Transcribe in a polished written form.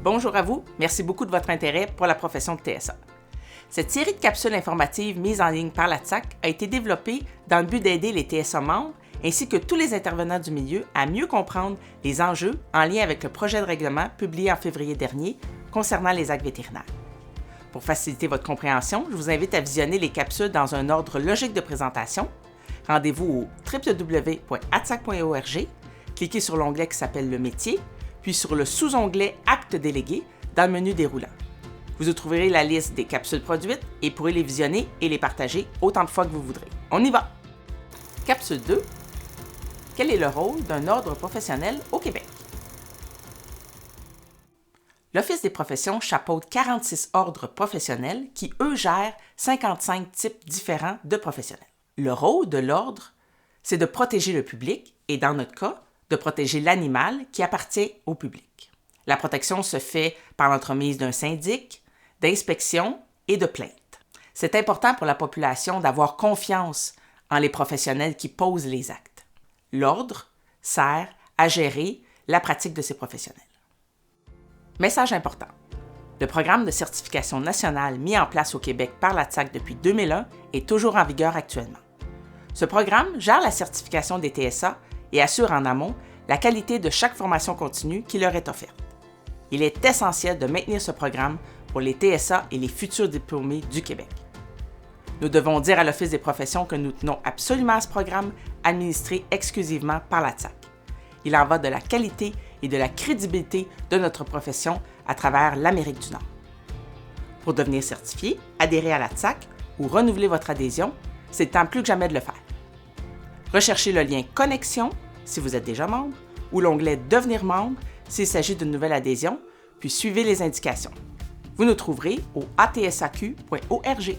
Bonjour à vous, merci beaucoup de votre intérêt pour la profession de TSA. Cette série de capsules informatives mises en ligne par la TSAC a été développée dans le but d'aider les TSA membres ainsi que tous les intervenants du milieu à mieux comprendre les enjeux en lien avec le projet de règlement publié en février dernier concernant les actes vétérinaires. Pour faciliter votre compréhension, je vous invite à visionner les capsules dans un ordre logique de présentation. Rendez-vous au www.atsac.org, cliquez sur l'onglet qui s'appelle « Le métier », puis sur le sous-onglet « Actes délégués » dans le menu déroulant. Vous y trouverez la liste des capsules produites et pourrez les visionner et les partager autant de fois que vous voudrez. On y va! Capsule 2. Quel est le rôle d'un ordre professionnel au Québec? L'Office des professions chapeaute 46 ordres professionnels qui, eux, gèrent 55 types différents de professionnels. Le rôle de l'ordre, c'est de protéger le public et, dans notre cas, de protéger l'animal qui appartient au public. La protection se fait par l'entremise d'un syndic, d'inspection et de plainte. C'est important pour la population d'avoir confiance en les professionnels qui posent les actes. L'ordre sert à gérer la pratique de ces professionnels. Message important. Le programme de certification nationale mis en place au Québec par la TSAC depuis 2001 est toujours en vigueur actuellement. Ce programme gère la certification des TSA et assure en amont la qualité de chaque formation continue qui leur est offerte. Il est essentiel de maintenir ce programme pour les TSA et les futurs diplômés du Québec. Nous devons dire à l'Office des professions que nous tenons absolument à ce programme administré exclusivement par la TSAC. Il en va de la qualité et de la crédibilité de notre profession à travers l'Amérique du Nord. Pour devenir certifié, adhérer à la TSAC ou renouveler votre adhésion, c'est le temps plus que jamais de le faire. Recherchez le lien « Connexion » si vous êtes déjà membre ou l'onglet « Devenir membre » s'il s'agit d'une nouvelle adhésion, puis suivez les indications. Vous nous trouverez au atsaq.org.